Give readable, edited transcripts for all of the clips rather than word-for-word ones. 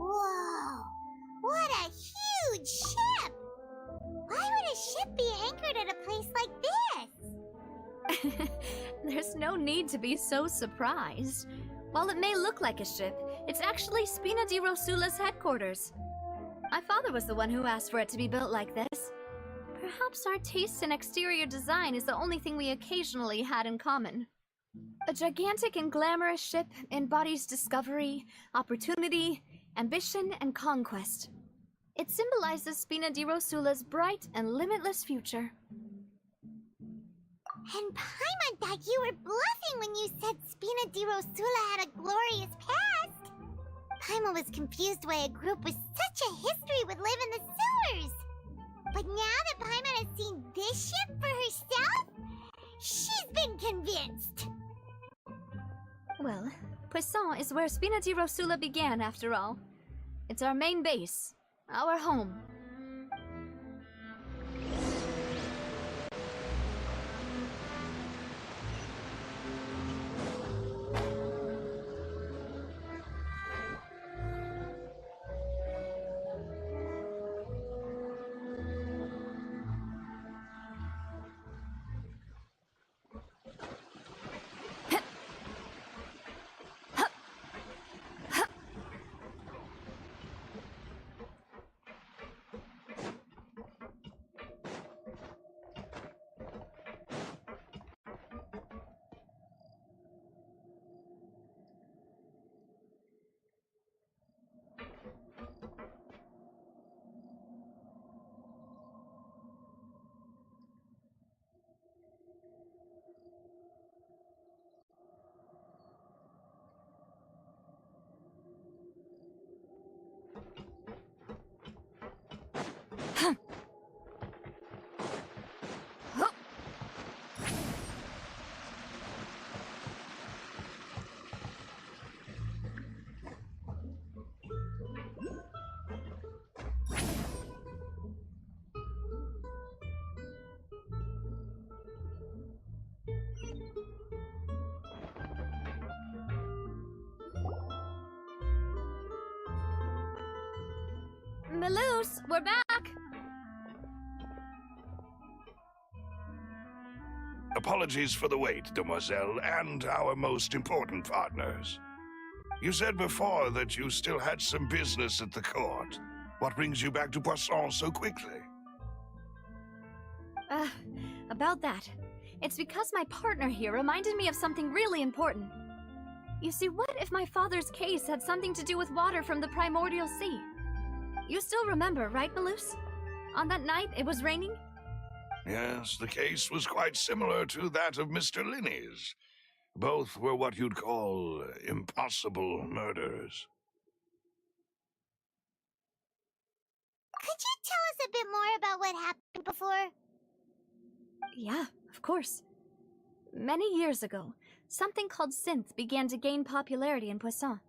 Whoa! What a huge ship! Why would a ship be anchored at a place like this? There's no need to be so surprised. While it may look like a ship, it's actually Spina di Rosula's headquarters. My father was the one who asked for it to be built like this. Perhaps our taste in exterior design is the only thing we occasionally had in common. A gigantic and glamorous ship embodies discovery, opportunity, ambition, and conquest. It symbolizes Spina di Rosula's bright and limitless future. And Paimon thought you were bluffing when you said Spina di Rosula had a glorious past. Paimon was confused why a group with such a history would live in the sewers. But now that Paimon has seen this ship for herself, she's been convinced. Well, Poisson is where Spina di Rosula began, after all. It's our main base, our home. Melus, we're back! Apologies for the wait, demoiselle, and our most important partners. You said before that you still had some business at the court. What brings you back to Poisson so quickly? About that. It's because my partner here reminded me of something really important. You see, what if my father's case had something to do with water from the primordial sea? You still remember, right, Melus? On that night, it was raining? Yes, the case was quite similar to that of Mr. Linney's. Both were what you'd call impossible murders. Could you tell us a bit more about what happened before? Yeah, of course. Many years ago, something called synth began to gain popularity in Poisson.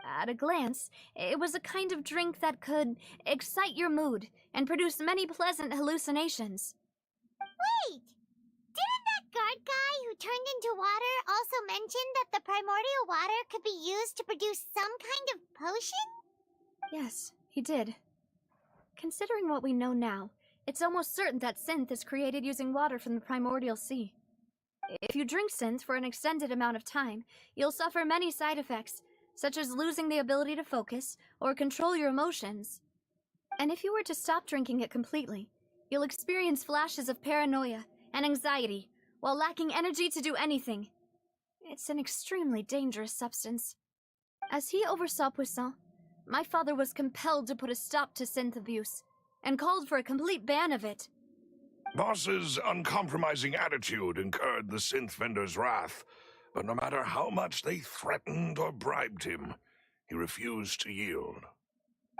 At a glance, it was a kind of drink that could excite your mood and produce many pleasant hallucinations. Wait! Didn't that guard guy who turned into water also mention that the primordial water could be used to produce some kind of potion? Yes, he did. Considering what we know now, it's almost certain that synth is created using water from the primordial sea. If you drink synth for an extended amount of time, you'll suffer many side effects, such as losing the ability to focus or control your emotions. And if you were to stop drinking it completely, you'll experience flashes of paranoia and anxiety while lacking energy to do anything. It's an extremely dangerous substance. As he oversaw Poisson, my father was compelled to put a stop to synth abuse and called for a complete ban of it. Boss's uncompromising attitude incurred the synth vendor's wrath, but no matter how much they threatened or bribed him, he refused to yield.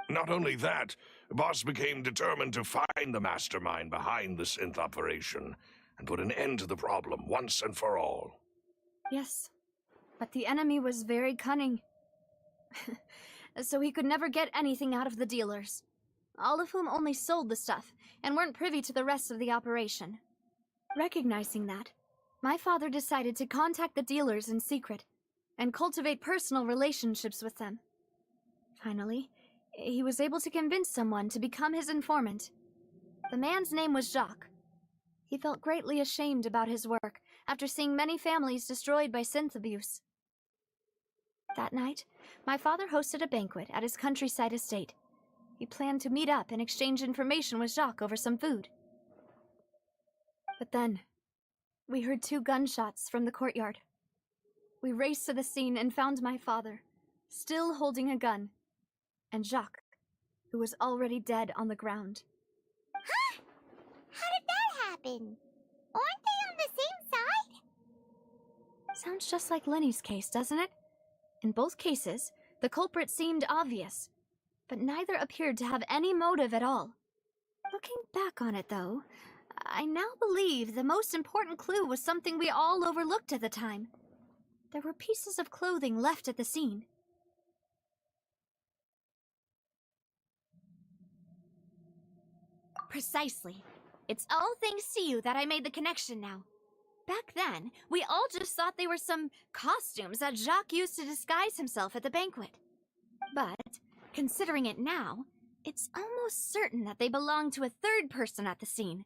Not only that, Boss became determined to find the mastermind behind the synth operation and put an end to the problem once and for all. Yes, but the enemy was very cunning. So he could never get anything out of the dealers, all of whom only sold the stuff and weren't privy to the rest of the operation. Recognizing that, my father decided to contact the dealers in secret and cultivate personal relationships with them. Finally, he was able to convince someone to become his informant. The man's name was Jacques. He felt greatly ashamed about his work after seeing many families destroyed by synth abuse. That night, my father hosted a banquet at his countryside estate. He planned to meet up and exchange information with Jacques over some food. But then, we heard 2 gunshots from the courtyard. We raced to the scene and found my father, still holding a gun, and Jacques, who was already dead on the ground. Huh? How did that happen? Aren't they on the same side? Sounds just like Lenny's case, doesn't it? In both cases, the culprit seemed obvious, but neither appeared to have any motive at all. Looking back on it, though, I now believe the most important clue was something we all overlooked at the time. There were pieces of clothing left at the scene. Precisely. It's all thanks to you that I made the connection now. Back then, we all just thought they were some costumes that Jacques used to disguise himself at the banquet. But, considering it now, it's almost certain that they belong to a third person at the scene.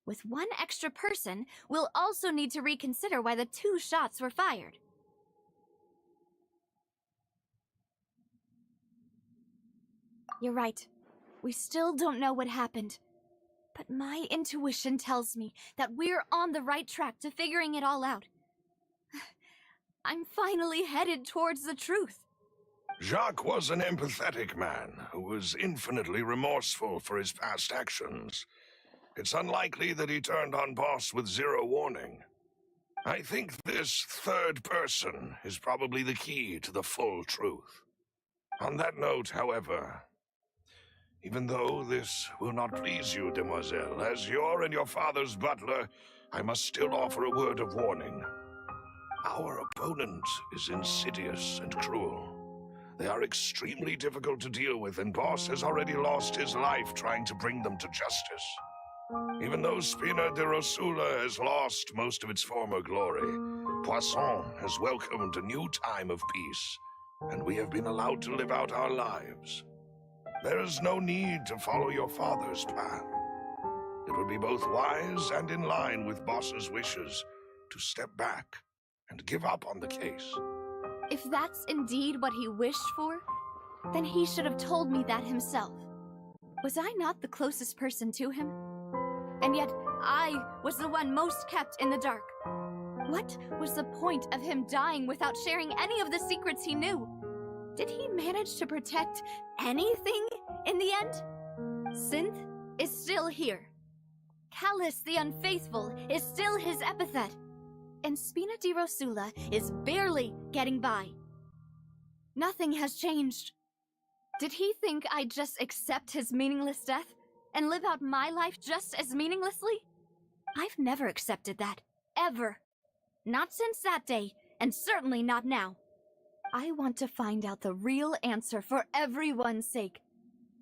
With one extra person, we'll also need to reconsider why the 2 shots were fired. You're right. We still don't know what happened. But my intuition tells me that we're on the right track to figuring it all out. I'm finally headed towards the truth. Jacques was an empathetic man who was infinitely remorseful for his past actions. It's unlikely that he turned on Boss with 0 warning. I think this third person is probably the key to the full truth. On that note, however, even though this will not please you, demoiselle, as your and your father's butler, I must still offer a word of warning. Our opponent is insidious and cruel. They are extremely difficult to deal with, and Boss has already lost his life trying to bring them to justice. Even though Spina de Rosula has lost most of its former glory, Poisson has welcomed a new time of peace, and we have been allowed to live out our lives. There is no need to follow your father's path. It would be both wise and in line with Boss's wishes to step back and give up on the case. If that's indeed what he wished for, then he should have told me that himself. Was I not the closest person to him? And yet, I was the one most kept in the dark. What was the point of him dying without sharing any of the secrets he knew? Did he manage to protect anything in the end? Synth is still here. Callus the Unfaithful is still his epithet. And Spina di Rosula is barely getting by. Nothing has changed. Did he think I'd just accept his meaningless death and live out my life just as meaninglessly? I've never accepted that, ever. Not since that day, and certainly not now. I want to find out the real answer for everyone's sake.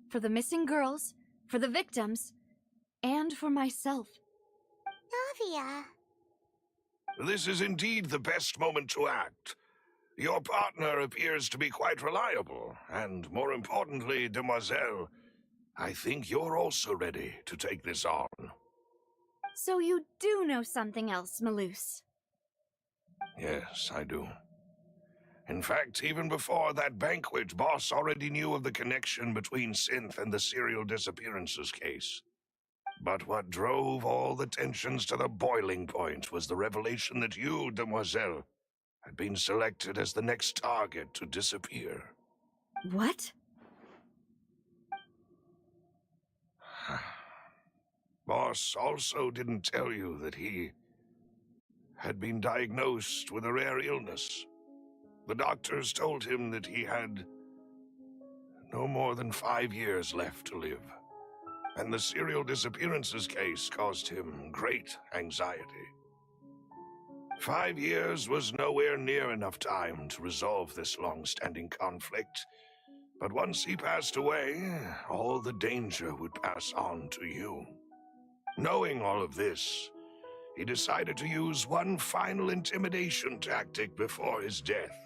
For the missing girls, for the victims, and for myself. Navia. This is indeed the best moment to act. Your partner appears to be quite reliable, and more importantly, demoiselle, I think you're also ready to take this on. So you do know something else, Malus? Yes, I do. In fact, even before that banquet, Boss already knew of the connection between Synth and the serial disappearances case. But what drove all the tensions to the boiling point was the revelation that you, Demoiselle, had been selected as the next target to disappear. What? Boss also didn't tell you that he had been diagnosed with a rare illness. The doctors told him that he had no more than 5 years left to live, and the serial disappearances case caused him great anxiety. 5 years was nowhere near enough time to resolve this long-standing conflict, but once he passed away, all the danger would pass on to you. Knowing all of this, he decided to use one final intimidation tactic before his death.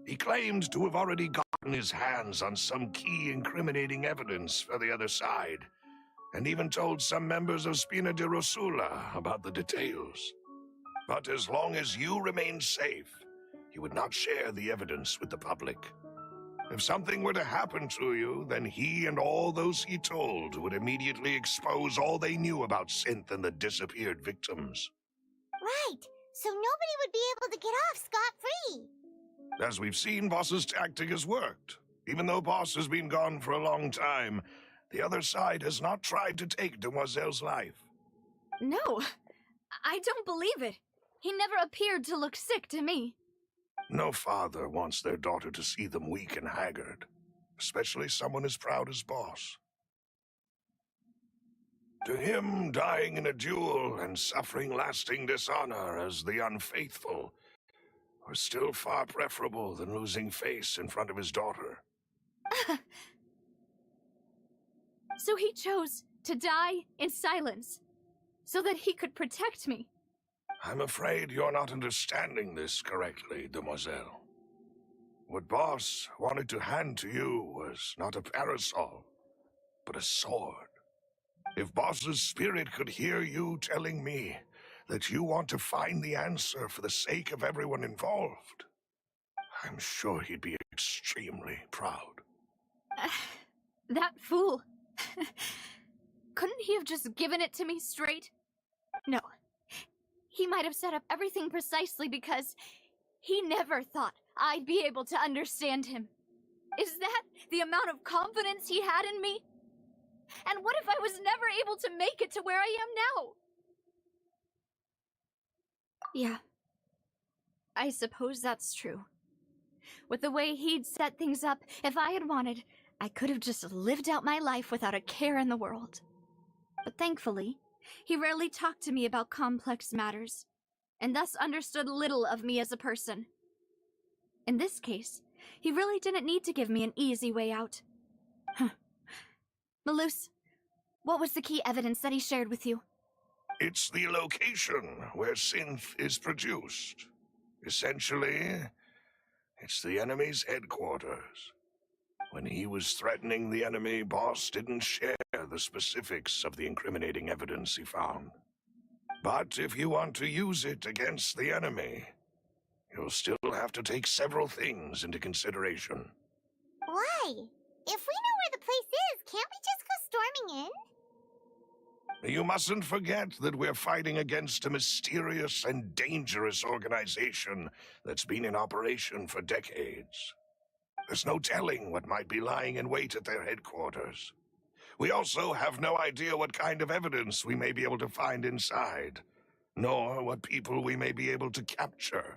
He claimed to have already gotten his hands on some key incriminating evidence for the other side, and even told some members of Spina di Rosula about the details. But as long as you remained safe, he would not share the evidence with the public. If something were to happen to you, then he and all those he told would immediately expose all they knew about Synth and the disappeared victims. Right, so nobody would be able to get off scot-free. As we've seen, Boss's tactic has worked. Even though Boss has been gone for a long time, the other side has not tried to take Demoiselle's life. No, I don't believe it. He never appeared to look sick to me. No father wants their daughter to see them weak and haggard, especially someone as proud as Boss. To him, dying in a duel and suffering lasting dishonor as the unfaithful were still far preferable than losing face in front of his daughter. So he chose to die in silence, so that he could protect me. I'm afraid you're not understanding this correctly, Demoiselle. What Boss wanted to hand to you was not a parasol, but a sword. If Boss's spirit could hear you telling me that you want to find the answer for the sake of everyone involved, I'm sure he'd be extremely proud. That fool. Couldn't he have just given it to me straight? No. He might have set up everything precisely because he never thought I'd be able to understand him. Is that the amount of confidence he had in me? And what if I was never able to make it to where I am now? Yeah. I suppose that's true. With the way he'd set things up, if I had wanted, I could have just lived out my life without a care in the world. But thankfully, he rarely talked to me about complex matters, and thus understood little of me as a person. In this case, he really didn't need to give me an easy way out. Malus, what was the key evidence that he shared with you? It's the location where Synth is produced. Essentially, it's the enemy's headquarters. When he was threatening the enemy, Boss didn't share the specifics of the incriminating evidence he found. But if you want to use it against the enemy, you'll still have to take several things into consideration. Why? If we know where the place is, can't we just go storming in? You mustn't forget that we're fighting against a mysterious and dangerous organization that's been in operation for decades. There's no telling what might be lying in wait at their headquarters. We also have no idea what kind of evidence we may be able to find inside, nor what people we may be able to capture.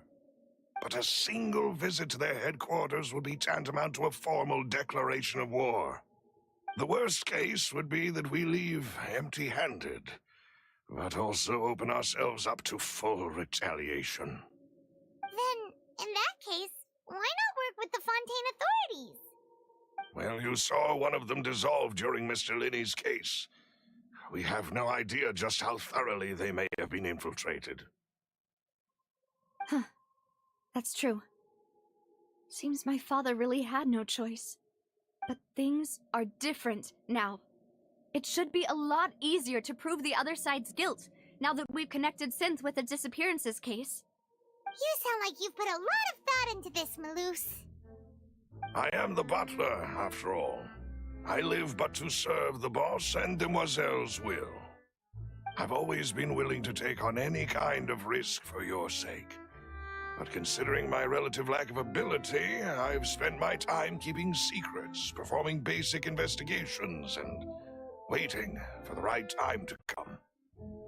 But a single visit to their headquarters would be tantamount to a formal declaration of war. The worst case would be that we leave empty-handed, but also open ourselves up to full retaliation. Then, in that case, why not work with the Fontaine authorities? Well, you saw one of them dissolve during Mr. Linney's case. We have no idea just how thoroughly they may have been infiltrated. Huh. That's true. Seems my father really had no choice. But things are different now. It should be a lot easier to prove the other side's guilt, now that we've connected Synth with the disappearances case. You sound like you've put a lot of thought into this, Maloose. I am the butler, after all. I live but to serve the boss and Demoiselle's will. I've always been willing to take on any kind of risk for your sake. But considering my relative lack of ability, I've spent my time keeping secrets, performing basic investigations, and waiting for the right time to come.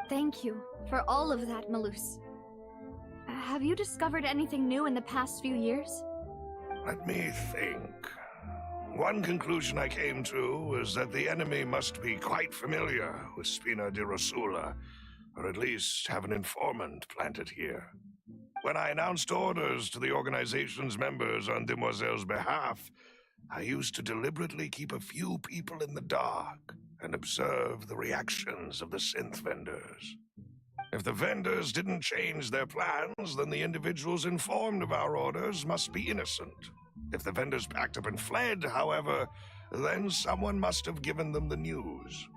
Thank you for all of that, Maloose. Have you discovered anything new in the past few years? Let me think. One conclusion I came to was that the enemy must be quite familiar with Spina di Rosula, or at least have an informant planted here. When I announced orders to the organization's members on Demoiselle's behalf, I used to deliberately keep a few people in the dark and observe the reactions of the synth vendors. If the vendors didn't change their plans, then the individuals informed of our orders must be innocent. If the vendors packed up and fled, however, then someone must have given them the news.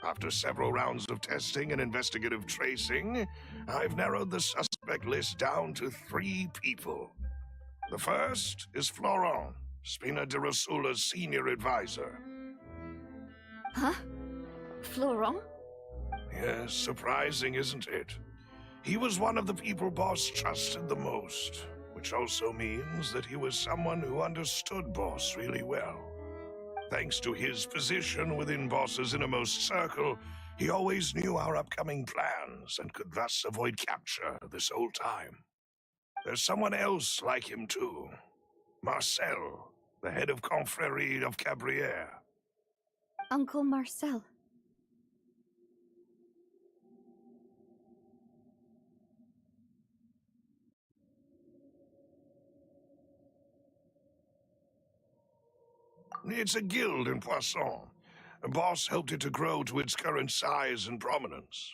After several rounds of testing and investigative tracing, I've narrowed the suspect list down to 3 people. The first is Florent, Spina di Rosula's senior advisor. Huh? Florent? Yes, surprising, isn't it? He was one of the people Boss trusted the most, which also means that he was someone who understood Boss really well. Thanks to his position within Boss's innermost circle, he always knew our upcoming plans and could thus avoid capture this whole time. There's someone else like him too. Marcel, the head of Confrérie of Cabrières. Uncle Marcel. It's a guild in Poisson. Boss helped it to grow to its current size and prominence.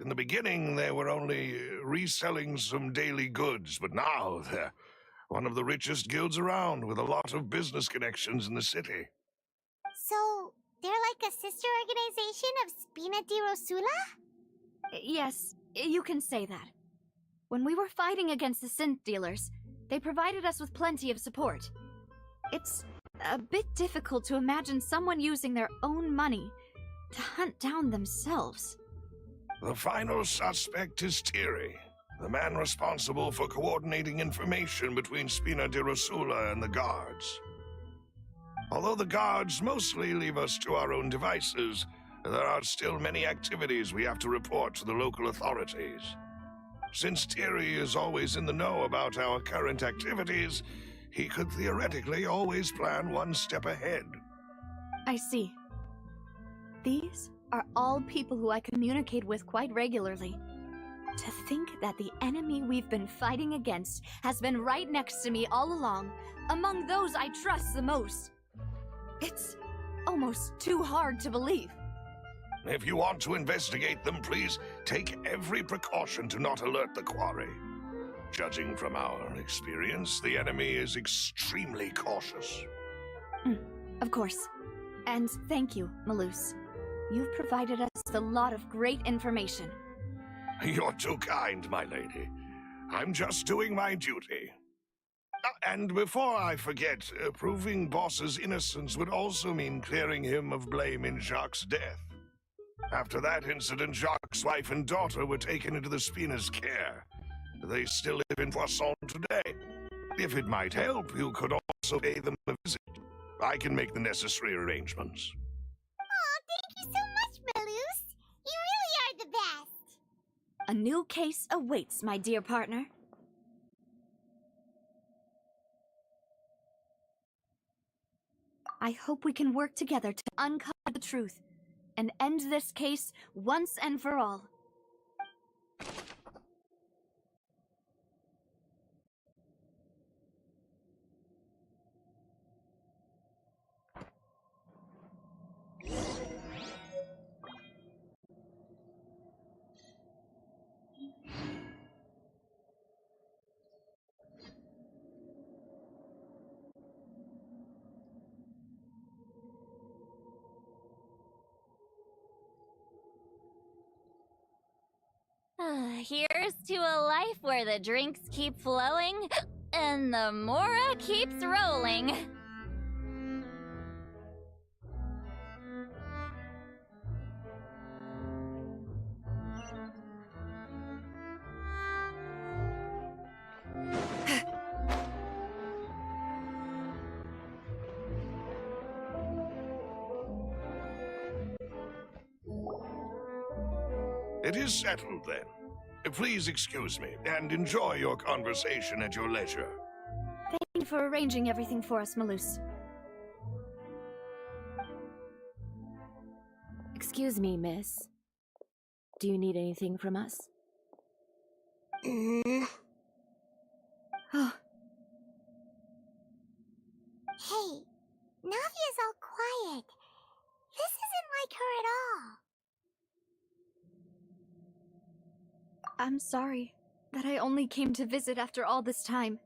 In the beginning, they were only reselling some daily goods, but now they're one of the richest guilds around, with a lot of business connections in the city. So, they're like a sister organization of Spina di Rosula? Yes, you can say that. When we were fighting against the synth dealers, they provided us with plenty of support. It's a bit difficult to imagine someone using their own money to hunt down themselves. The final suspect is Thierry, the man responsible for coordinating information between Spina di Rosula and the guards. Although the guards mostly leave us to our own devices, there are still many activities we have to report to the local authorities. Since Thierry is always in the know about our current activities, he could theoretically always plan one step ahead. I see. These are all people who I communicate with quite regularly. To think that the enemy we've been fighting against has been right next to me all along, among those I trust the most. It's almost too hard to believe. If you want to investigate them, please take every precaution to not alert the quarry. Judging from our experience, the enemy is extremely cautious. Of course. And thank you, Maloose. You've provided us with a lot of great information. You're too kind, my lady. I'm just doing my duty. And before I forget, proving Boss's innocence would also mean clearing him of blame in Jacques' death. After that incident, Jacques' wife and daughter were taken into the Spina's care. They still live in Poisson today. If it might help, you could also pay them a visit. I can make the necessary arrangements. Oh, thank you so much, Maloose. You really are the best. A new case awaits, my dear partner. I hope we can work together to uncover the truth and end this case once and for all. Here's to a life where the drinks keep flowing and the Mora keeps rolling. It is settled, then. Please excuse me, and enjoy your conversation at your leisure. Thank you for arranging everything for us, Malus. Excuse me, miss. Do you need anything from us? Oh, Hey, Navia's all quiet. This isn't like her at all. I'm sorry that I only came to visit after all this time.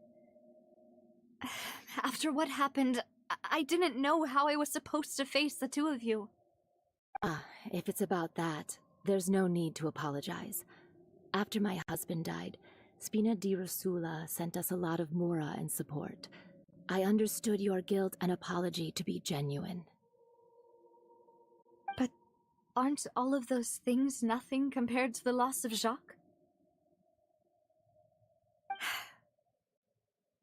After what happened, I didn't know how I was supposed to face the two of you. If it's about that, there's no need to apologize. After my husband died, Spina di Rosula sent us a lot of Mora and support. I understood your guilt and apology to be genuine. But aren't all of those things nothing compared to the loss of Jacques?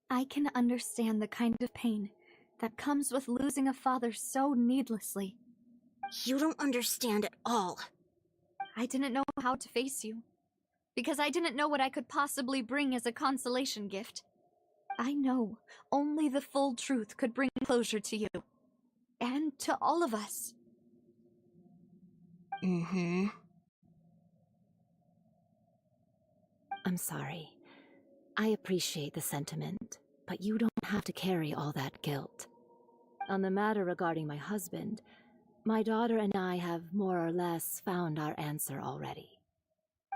I can understand the kind of pain that comes with losing a father so needlessly. You don't understand at all. I didn't know how to face you, because I didn't know what I could possibly bring as a consolation gift. I know only the full truth could bring closure to you, and to all of us. Mm-hmm. I'm sorry. I appreciate the sentiment, but you don't have to carry all that guilt. On the matter regarding my husband, my daughter and I have more or less found our answer already.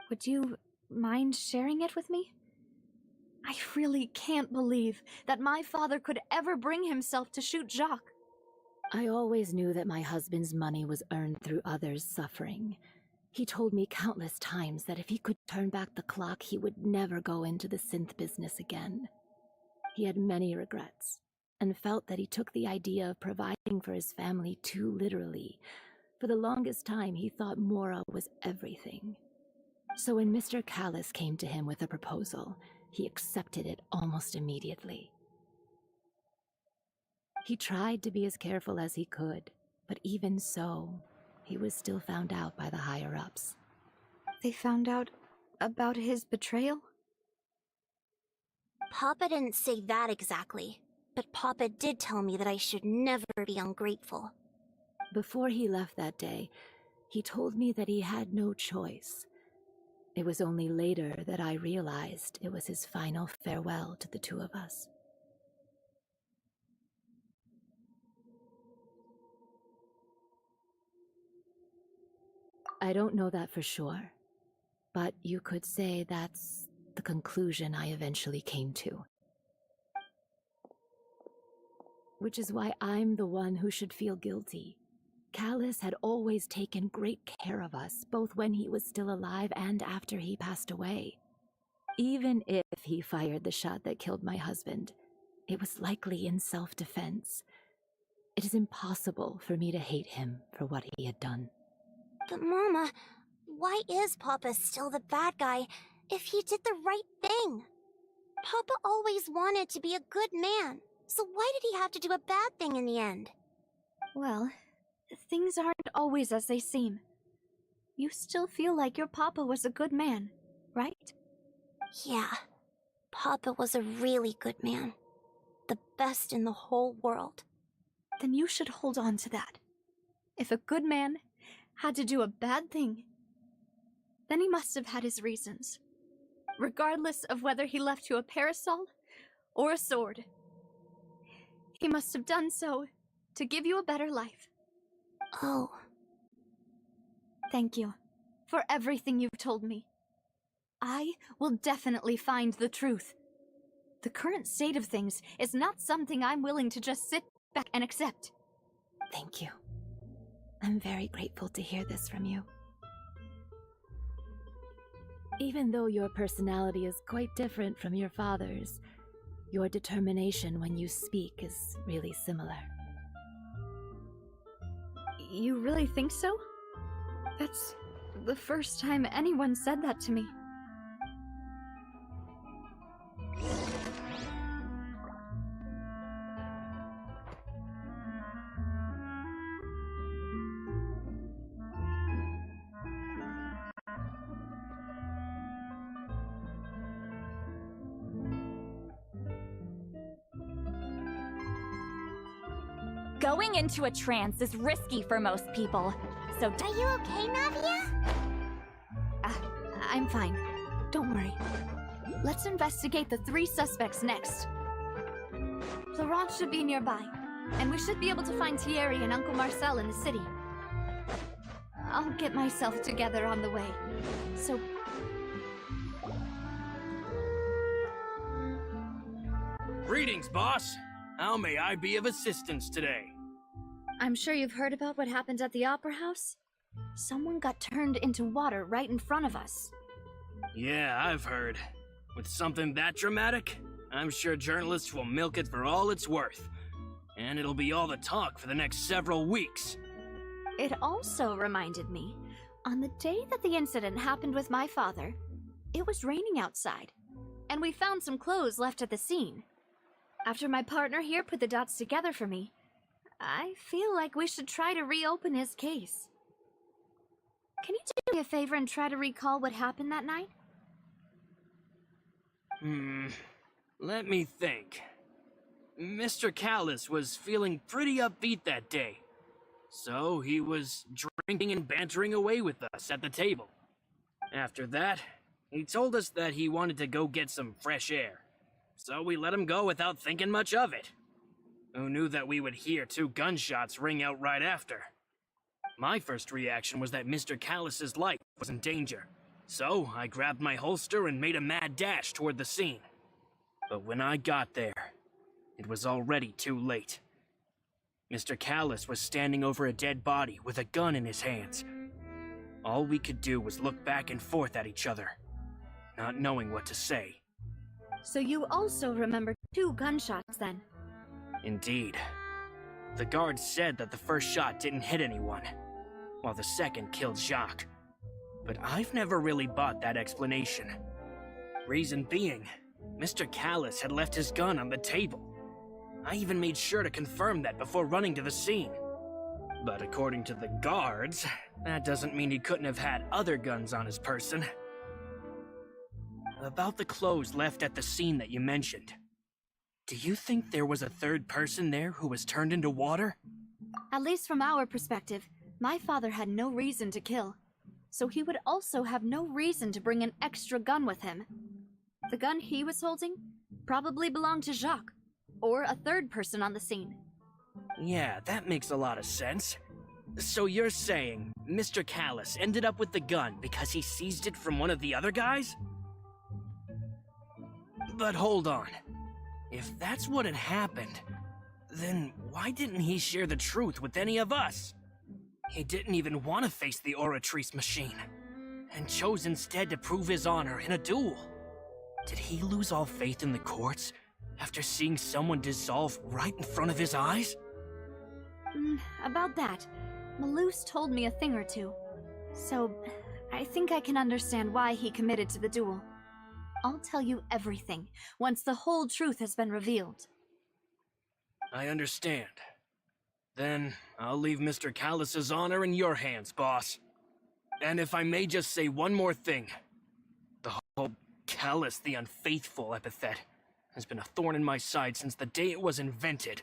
Would you mind sharing it with me? I really can't believe that my father could ever bring himself to shoot Jacques. I always knew that my husband's money was earned through others' suffering. He told me countless times that if he could turn back the clock, he would never go into the synth business again. He had many regrets, and felt that he took the idea of providing for his family too literally. For the longest time, he thought Mora was everything. So when Mr. Callis came to him with a proposal, he accepted it almost immediately. He tried to be as careful as he could, but even so, he was still found out by the higher-ups. They found out about his betrayal? Papa didn't say that exactly, but Papa did tell me that I should never be ungrateful. Before he left that day, he told me that he had no choice. It was only later that I realized it was his final farewell to the two of us. I don't know that for sure, but you could say that's the conclusion I eventually came to. Which is why I'm the one who should feel guilty. Callis had always taken great care of us, both when he was still alive and after he passed away. Even if he fired the shot that killed my husband, it was likely in self-defense. It is impossible for me to hate him for what he had done. But Mama, why is Papa still the bad guy if he did the right thing? Papa always wanted to be a good man, so why did he have to do a bad thing in the end? Well, things aren't always as they seem. You still feel like your papa was a good man, right? Yeah, Papa was a really good man. The best in the whole world. Then you should hold on to that. If a good man had to do a bad thing, then he must have had his reasons. Regardless of whether he left you a parasol or a sword. He must have done so to give you a better life. Oh. Thank you for everything you've told me. I will definitely find the truth. The current state of things is not something I'm willing to just sit back and accept. Thank you. I'm very grateful to hear this from you. Even though your personality is quite different from your father's, your determination when you speak is really similar. You really think so? That's the first time anyone said that to me. Going into a trance is risky for most people, so Are you okay, Navia? I'm fine. Don't worry. Let's investigate the 3 suspects next. Florent should be nearby, and we should be able to find Thierry and Uncle Marcel in the city. I'll get myself together on the way. So... Greetings, boss. How may I be of assistance today? I'm sure you've heard about what happened at the Opera House? Someone got turned into water right in front of us. Yeah, I've heard. With something that dramatic, I'm sure journalists will milk it for all it's worth. And it'll be all the talk for the next several weeks. It also reminded me, on the day that the incident happened with my father, it was raining outside, and we found some clothes left at the scene. After my partner here put the dots together for me, I feel like we should try to reopen his case. Can you do me a favor and try to recall what happened that night? Let me think. Mr. Callis was feeling pretty upbeat that day. So he was drinking and bantering away with us at the table. After that, he told us that he wanted to go get some fresh air. So we let him go without thinking much of it. Who knew that we would hear 2 gunshots ring out right after? My first reaction was that Mr. Callis's life was in danger. So I grabbed my holster and made a mad dash toward the scene. But when I got there, it was already too late. Mr. Callis was standing over a dead body with a gun in his hands. All we could do was look back and forth at each other, not knowing what to say. So you also remember 2 gunshots then? Indeed. The guard said that the first shot didn't hit anyone, while the second killed Jacques. But I've never really bought that explanation. Reason being, Mr. Callis had left his gun on the table. I even made sure to confirm that before running to the scene. But according to the guards, that doesn't mean he couldn't have had other guns on his person. About the clothes left at the scene that you mentioned. Do you think there was a third person there who was turned into water? At least from our perspective, my father had no reason to kill. So he would also have no reason to bring an extra gun with him. The gun he was holding probably belonged to Jacques, or a third person on the scene. Yeah, that makes a lot of sense. So you're saying Mr. Callis ended up with the gun because he seized it from one of the other guys? But hold on. If that's what had happened, then why didn't he share the truth with any of us? He didn't even want to face the Oratrice machine, and chose instead to prove his honor in a duel. Did he lose all faith in the courts after seeing someone dissolve right in front of his eyes? About that, Malouse told me a thing or two. So, I think I can understand why he committed to the duel. I'll tell you everything once the whole truth has been revealed. I understand. Then I'll leave Mr. Callis's honor in your hands, boss. And if I may just say one more thing. The whole Callis the Unfaithful epithet has been a thorn in my side since the day it was invented.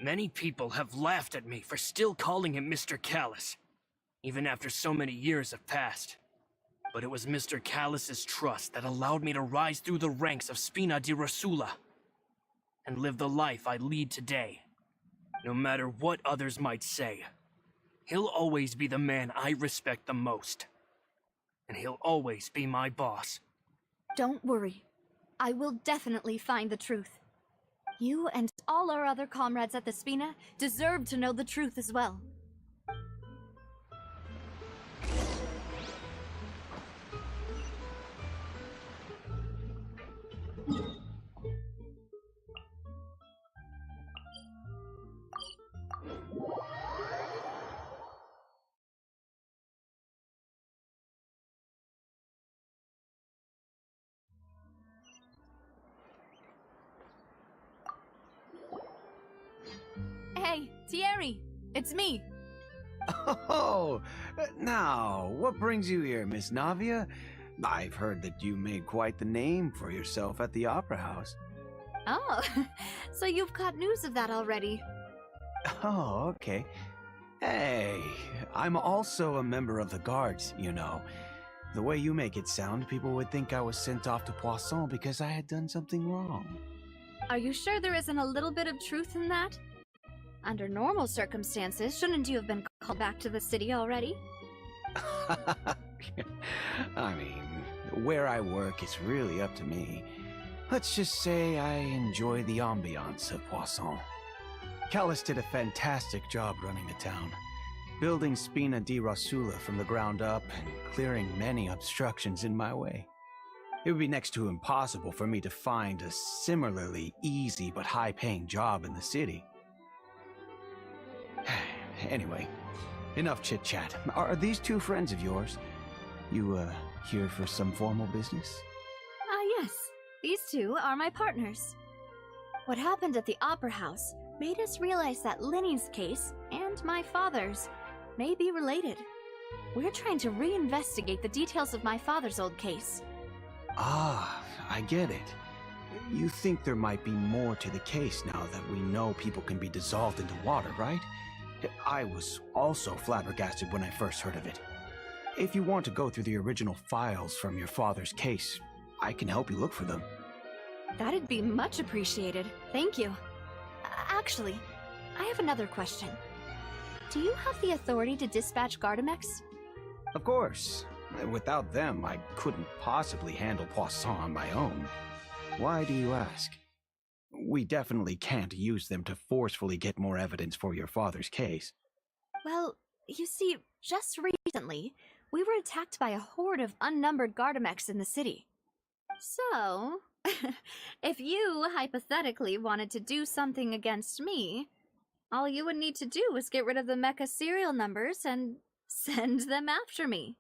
Many people have laughed at me for still calling him Mr. Callis, even after so many years have passed. But it was Mr. Callis's trust that allowed me to rise through the ranks of Spina di Rosula and live the life I lead today. No matter what others might say, he'll always be the man I respect the most. And he'll always be my boss. Don't worry. I will definitely find the truth. You and all our other comrades at the Spina deserve to know the truth as well. Thierry, it's me. Oh, now, what brings you here, Miss Navia? I've heard that you made quite the name for yourself at the Opera House. Oh, so you've caught news of that already. Oh, okay. Hey, I'm also a member of the Guards, you know. The way you make it sound, people would think I was sent off to Poisson because I had done something wrong. Are you sure there isn't a little bit of truth in that? Under normal circumstances, shouldn't you have been called back to the city already? I mean, where I work is really up to me. Let's just say I enjoy the ambiance of Poisson. Callus did a fantastic job running the town, building Spina di Rosula from the ground up and clearing many obstructions in my way. It would be next to impossible for me to find a similarly easy but high-paying job in the city. Anyway, enough chit-chat. Are these two friends of yours? You, here for some formal business? Yes. These two are my partners. What happened at the Opera House made us realize that Linny's case and my father's may be related. We're trying to reinvestigate the details of my father's old case. Ah, I get it. You think there might be more to the case now that we know people can be dissolved into water, right? I was also flabbergasted when I first heard of it. If you want to go through the original files from your father's case, I can help you look for them. That'd be much appreciated. Thank you. Actually, I have another question. Do you have the authority to dispatch Gardamex? Of course. Without them, I couldn't possibly handle Poisson on my own. Why do you ask? We definitely can't use them to forcefully get more evidence for your father's case. Well, you see, just recently, we were attacked by a horde of unnumbered Gardamex in the city. So, if you hypothetically wanted to do something against me, all you would need to do was get rid of the mecha serial numbers and send them after me.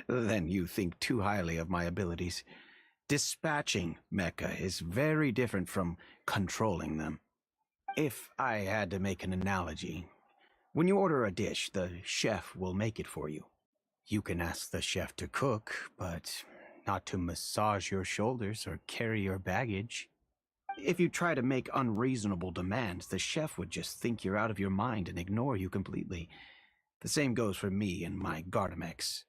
Then you think too highly of my abilities. Dispatching mecha is very different from controlling them. If I had to make an analogy, when you order a dish, the chef will make it for you. You can ask the chef to cook, but not to massage your shoulders or carry your baggage. If you try to make unreasonable demands, the chef would just think you're out of your mind and ignore you completely. The same goes for me and my Gardamex.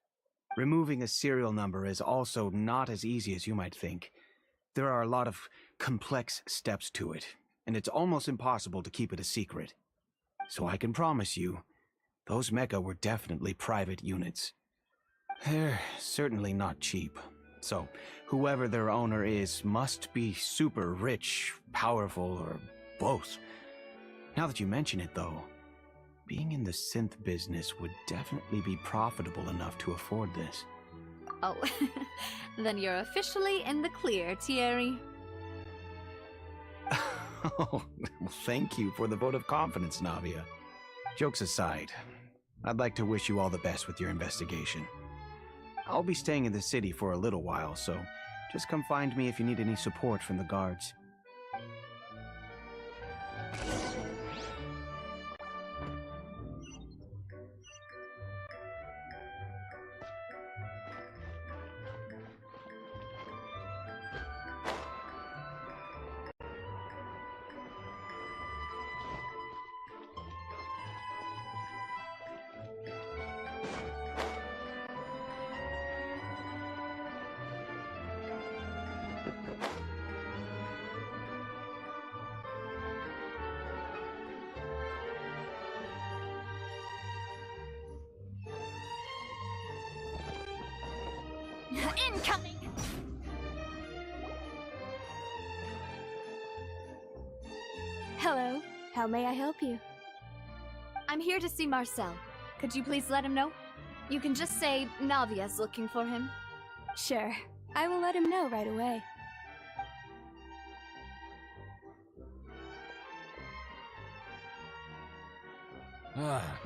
Removing a serial number is also not as easy as you might think. There are a lot of complex steps to it, and it's almost impossible to keep it a secret. So I can promise you, those mecha were definitely private units. They're certainly not cheap. So, whoever their owner is must be super rich, powerful, or both. Now that you mention it, though, being in the synth business would definitely be profitable enough to afford this. Oh, then you're officially in the clear, Thierry. Oh, thank you for the vote of confidence, Navia. Jokes aside, I'd like to wish you all the best with your investigation. I'll be staying in the city for a little while, so just come find me if you need any support from the guards. Incoming! Hello, how may I help you? I'm here to see Marcel. Could you please let him know? You can just say Navia's looking for him. Sure, I will let him know right away.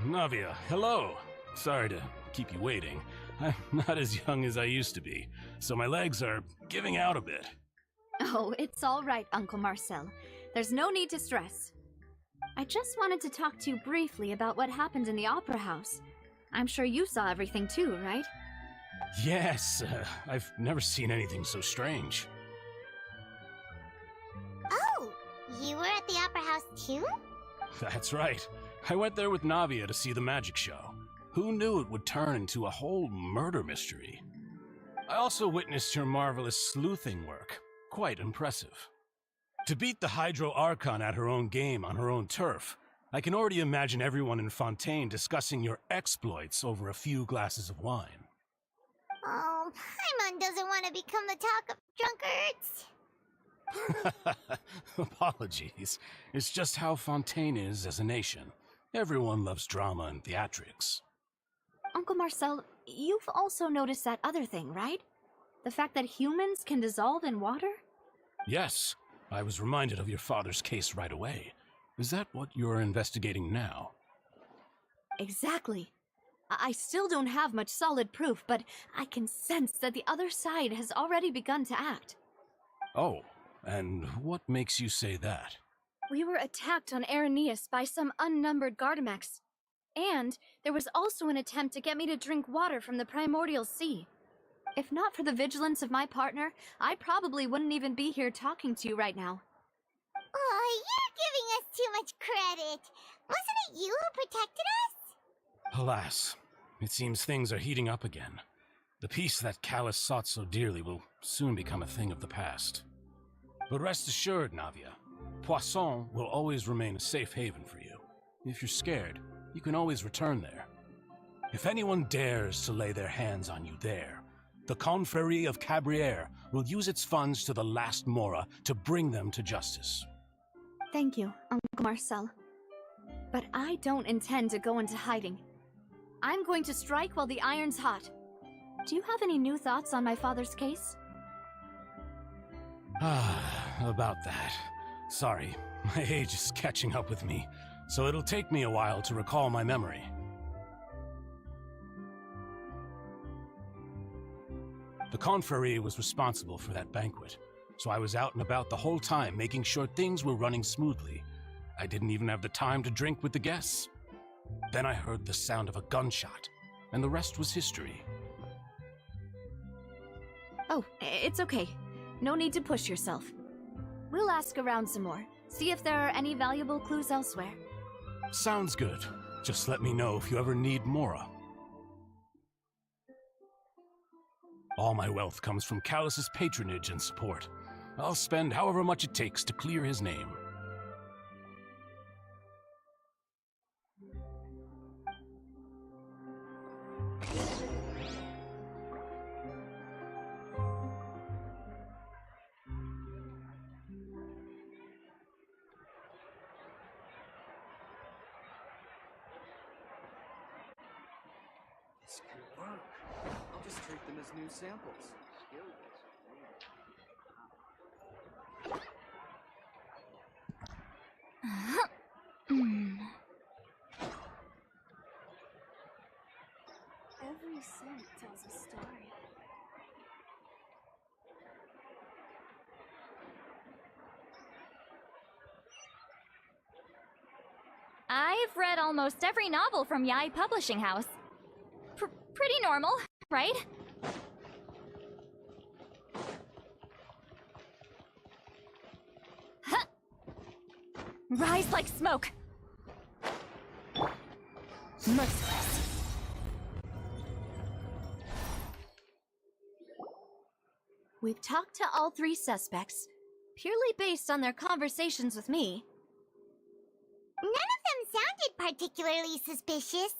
Navia, hello. Sorry to keep you waiting. I'm not as young as I used to be, so my legs are giving out a bit. Oh, it's all right, Uncle Marcel. There's no need to stress. I just wanted to talk to you briefly about what happened in the Opera House. I'm sure you saw everything too, right? Yes, I've never seen anything so strange. Oh, you were at the Opera House too? That's right. I went there with Navia to see the magic show. Who knew it would turn into a whole murder mystery? I also witnessed your marvelous sleuthing work. Quite impressive. To beat the Hydro Archon at her own game on her own turf, I can already imagine everyone in Fontaine discussing your exploits over a few glasses of wine. Oh, Paimon doesn't want to become the talk of drunkards. Apologies. It's just how Fontaine is as a nation. Everyone loves drama and theatrics. Uncle Marcel, you've also noticed that other thing, right? The fact that humans can dissolve in water? Yes, I was reminded of your father's case right away. Is that what you're investigating now? Exactly. I still don't have much solid proof, but I can sense that the other side has already begun to act. Oh, and what makes you say that? We were attacked on Araneus by some unnumbered Gardamex. And there was also an attempt to get me to drink water from the primordial sea. If not for the vigilance of my partner, I probably wouldn't even be here talking to you right now. Oh, you're giving us too much credit. Wasn't it you who protected us? Alas, it seems things are heating up again. The peace that Callus sought so dearly will soon become a thing of the past. But rest assured, Navia, Poisson will always remain a safe haven for you. If you're scared, you can always return there. If anyone dares to lay their hands on you there, the Confrérie of Cabrières will use its funds to the last Mora to bring them to justice. Thank you, Uncle Marcel. But I don't intend to go into hiding. I'm going to strike while the iron's hot. Do you have any new thoughts on my father's case? About that. Sorry, my age is catching up with me, so it'll take me a while to recall my memory. The Confrérie was responsible for that banquet, so I was out and about the whole time making sure things were running smoothly. I didn't even have the time to drink with the guests. Then I heard the sound of a gunshot, and the rest was history. Oh, it's okay. No need to push yourself. We'll ask around some more, see if there are any valuable clues elsewhere. Sounds good. Just let me know if you ever need Mora. All my wealth comes from Callus's patronage and support. I'll spend however much it takes to clear his name. This could work. I'll just treat them as new samples. Every scent tells a story. I've read almost every novel from Yai Publishing House. Pretty normal, right? Huh. Rise like smoke. Merciless. We've talked to all three suspects, purely based on their conversations with me. None of them sounded particularly suspicious.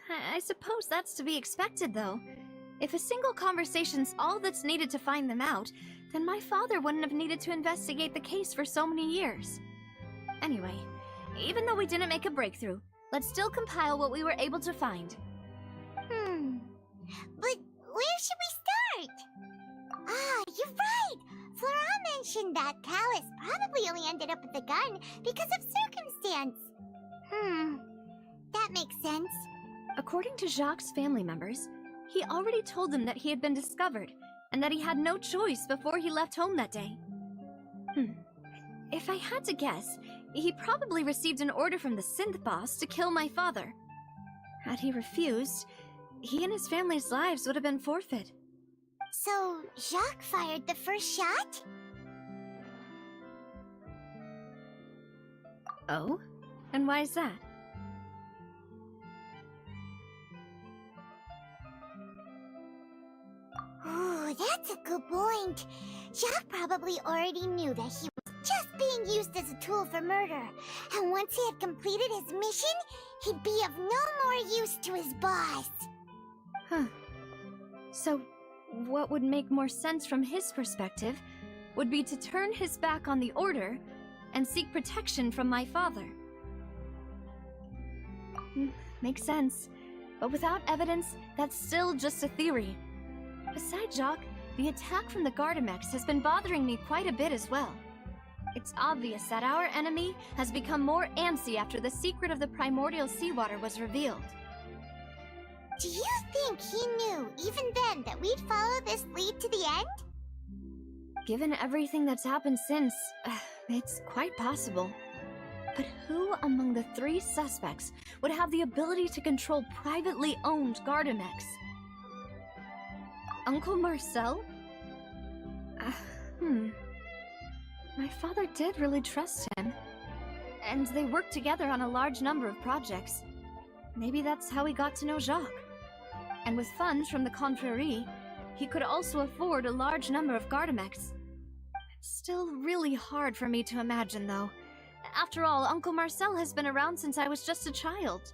I suppose that's to be expected, though. If a single conversation's all that's needed to find them out, then my father wouldn't have needed to investigate the case for so many years. Anyway, even though we didn't make a breakthrough, let's still compile what we were able to find. But where should we start? Ah, you're right! Flora mentioned that Callus probably only ended up with the gun because of circumstance. That makes sense. According to Jacques' family members, he already told them that he had been discovered, and that he had no choice before he left home that day. If I had to guess, he probably received an order from the synth boss to kill my father. Had he refused, he and his family's lives would have been forfeit. So, Jacques fired the first shot? Oh? And why is that? Ooh, that's a good point. Jacques probably already knew that he was just being used as a tool for murder. And once he had completed his mission, he'd be of no more use to his boss. Huh. So, what would make more sense from his perspective would be to turn his back on the Order and seek protection from my father. Makes sense. But without evidence, that's still just a theory. Besides Jacques, the attack from the Gardamex has been bothering me quite a bit as well. It's obvious that our enemy has become more antsy after the secret of the primordial seawater was revealed. Do you think he knew, even then, that we'd follow this lead to the end? Given everything that's happened since, it's quite possible. But who among the 3 suspects would have the ability to control privately owned Gardamex? Uncle Marcel? My father did really trust him. And they worked together on a large number of projects. Maybe that's how he got to know Jacques. And with funds from the Confrérie, he could also afford a large number of Gardamex. It's still really hard for me to imagine, though. After all, Uncle Marcel has been around since I was just a child.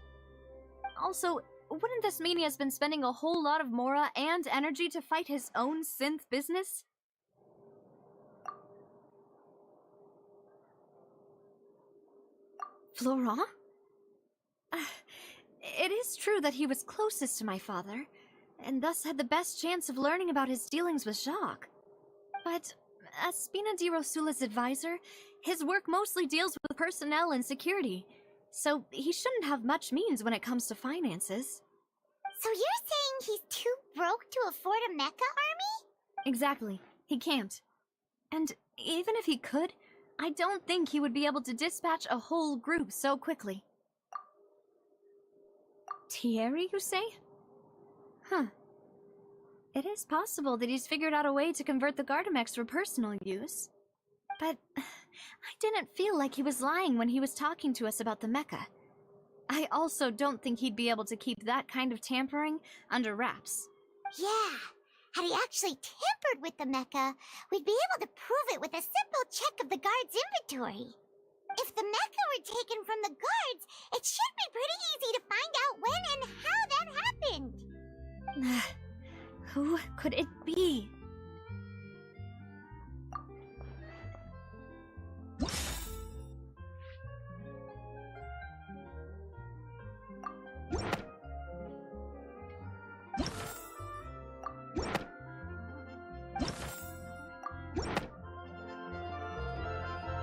Also, wouldn't this mean he has been spending a whole lot of mora and energy to fight his own synth business? Florent? It is true that he was closest to my father, and thus had the best chance of learning about his dealings with Jacques. But as Spina di Rosula's advisor, his work mostly deals with personnel and security, so he shouldn't have much means when it comes to finances. So you're saying he's too broke to afford a mecha army? Exactly. He can't. And even if he could, I don't think he would be able to dispatch a whole group so quickly. Thierry, you say? Huh. It is possible that he's figured out a way to convert the Gardamex for personal use. But I didn't feel like he was lying when he was talking to us about the mecha. I also don't think he'd be able to keep that kind of tampering under wraps. Yeah. Had he actually tampered with the mecha, we'd be able to prove it with a simple check of the guard's inventory. If the mecha were taken from the guards, it should be pretty easy to find out when and how that happened. Who could it be?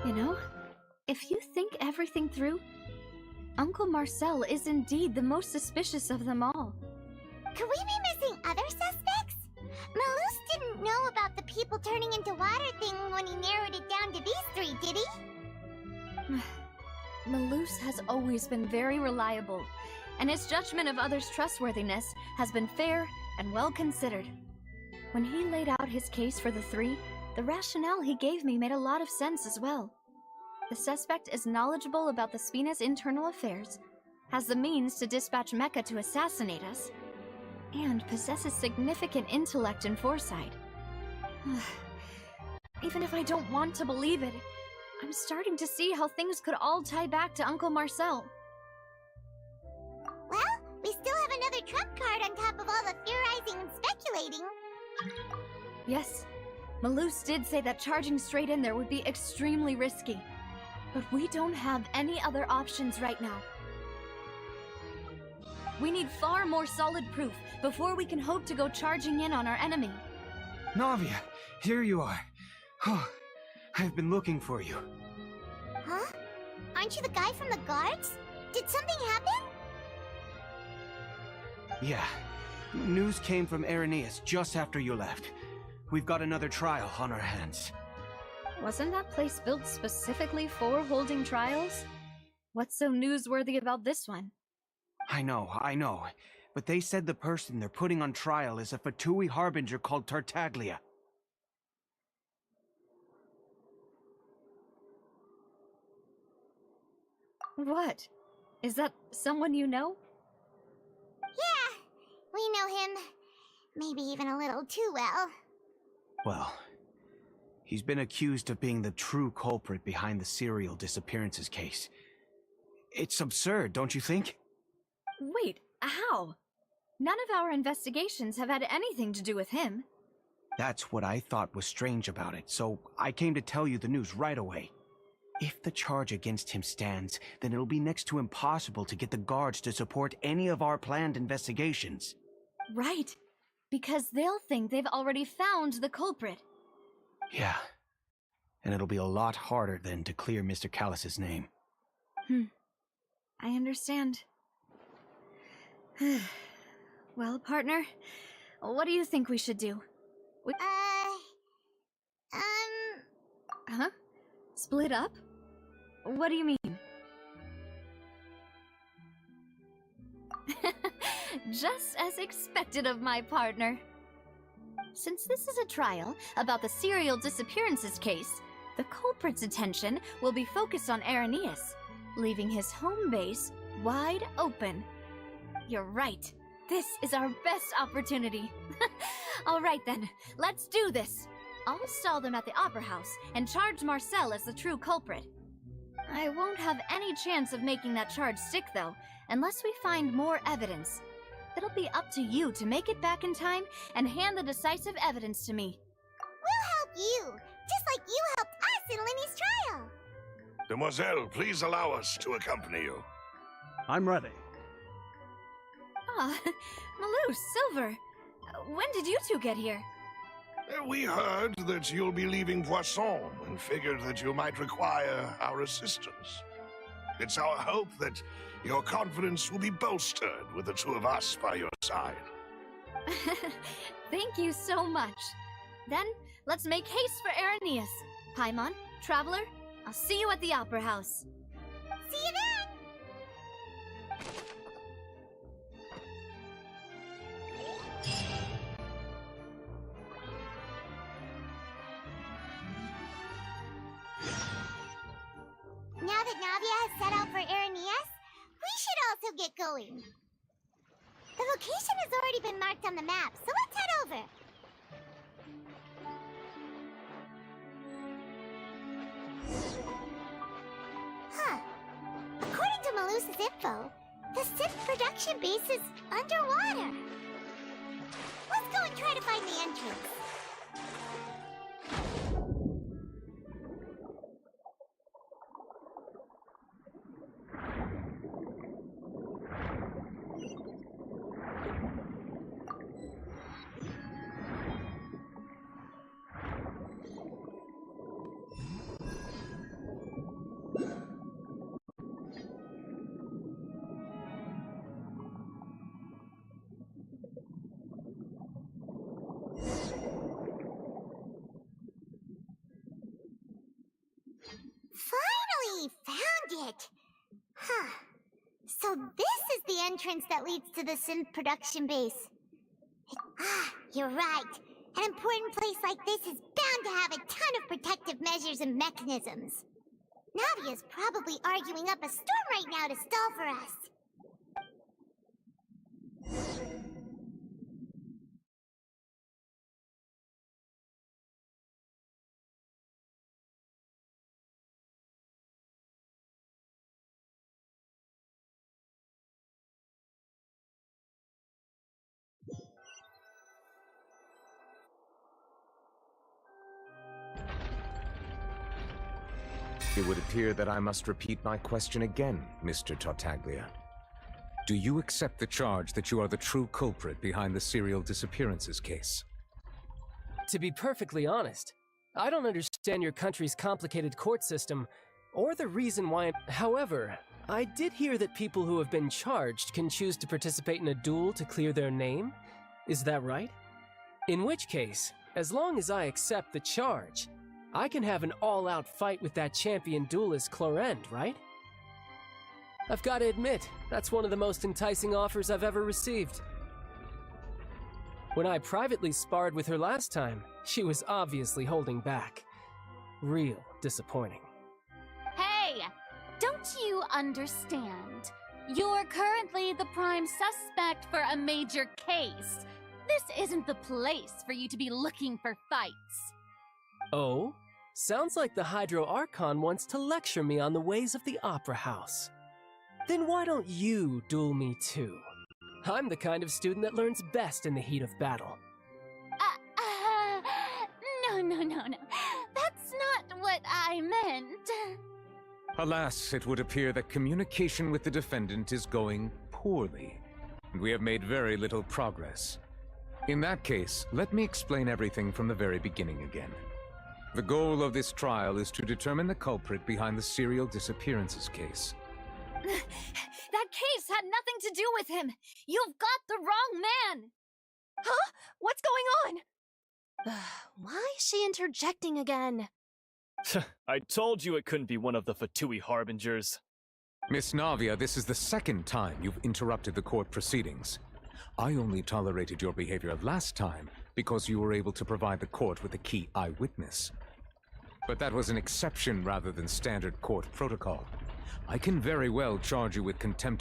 You know, if you think everything through, Uncle Marcel is indeed the most suspicious of them all. Could we be missing other suspects? Malus didn't know about the people turning into water thing when he narrowed it down to these 3, did he? Malus has always been very reliable, and his judgment of others' trustworthiness has been fair and well considered. When he laid out his case for the 3, the rationale he gave me made a lot of sense as well. The suspect is knowledgeable about the Spina's internal affairs, has the means to dispatch Mecha to assassinate us, and possesses significant intellect and foresight. Even if I don't want to believe it, I'm starting to see how things could all tie back to Uncle Marcel. Well, we still have another trump card on top of all the theorizing and speculating. Yes, Malus did say that charging straight in there would be extremely risky. But we don't have any other options right now. We need far more solid proof before we can hope to go charging in on our enemy. Navia, here you are. Oh, I've been looking for you. Huh? Aren't you the guy from the guards? Did something happen? Yeah. News came from Irenaeus just after you left. we've got another trial on our hands. Wasn't that place built specifically for holding trials? What's so newsworthy about this one? I know. But they said the person they're putting on trial is a Fatui harbinger called Tartaglia. What? Is that someone you know? Yeah, we know him. Maybe even a little too well. Well, he's been accused of being the true culprit behind the serial disappearances case. It's absurd, don't you think? Wait, how? None of our investigations have had anything to do with him. That's what I thought was strange about it, so I came to tell you the news right away. If the charge against him stands, then it'll be next to impossible to get the guards to support any of our planned investigations. Right. Because they'll think they've already found the culprit. Yeah. And it'll be a lot harder then to clear Mr. Callus's name. I understand. Well, partner, what do you think we should do? Huh? Split up? What do you mean? Just as expected of my partner. Since this is a trial about the serial disappearances case, the culprit's attention will be focused on Irenaeus, leaving his home base wide open. You're right. This is our best opportunity. All right then, let's do this. I'll stall them at the Opera House and charge Marcel as the true culprit. I won't have any chance of making that charge stick, though, unless we find more evidence. It'll be up to you to make it back in time and hand the decisive evidence to me. We'll help you, just like you helped us in Linny's trial. Demoiselle, please allow us to accompany you. I'm ready. Ah, Malou, Silver, when did you two get here? We heard that you'll be leaving Poisson and figured that you might require our assistance. It's our hope that your confidence will be bolstered with the two of us by your side. Thank you so much. Then, let's make haste for Irenaeus. Paimon, Traveler, I'll see you at the Opera House. See you then! Now that Navia has set out for Irenaeus, we should also get going. The location has already been marked on the map, so let's head over. Huh. According to Malus's info, the synth production base is underwater. Let's go and try to find the entrance. Finally found it! Huh. So this is the entrance that leads to the synth production base. You're right. An important place like this is bound to have a ton of protective measures and mechanisms. Navia's probably arguing up a storm right now to stall for us. It would appear that I must repeat my question again, Mr. Tartaglia. Do you accept the charge that you are the true culprit behind the serial disappearances case? To be perfectly honest, I don't understand your country's complicated court system, or the reason why. However, I did hear that people who have been charged can choose to participate in a duel to clear their name. Is that right? In which case, As long as I accept the charge, I can have an all-out fight with that champion duelist Clorend, right? I've got to admit, that's one of the most enticing offers I've ever received. When I privately sparred with her last time, she was obviously holding back. Real disappointing. Hey! Don't you understand? You're currently the prime suspect for a major case. This isn't the place for you to be looking for fights. Oh? Sounds like the Hydro Archon wants to lecture me on the ways of the Opera House. Then why don't you duel me too? I'm the kind of student that learns best in the heat of battle. No. That's not what I meant. Alas, it would appear that communication with the defendant is going poorly, and we have made very little progress. In that case, let me explain everything from the very beginning again. The goal of this trial is to determine the culprit behind the serial disappearances case. That case had nothing to do with him! You've got the wrong man! Huh? What's going on? Why is she interjecting again? I told you it couldn't be one of the Fatui Harbingers. Miss Navia, this is the second time you've interrupted the court proceedings. I only tolerated your behavior last time because you were able to provide the court with a key eyewitness. But that was an exception rather than standard court protocol. I can very well charge you with contempt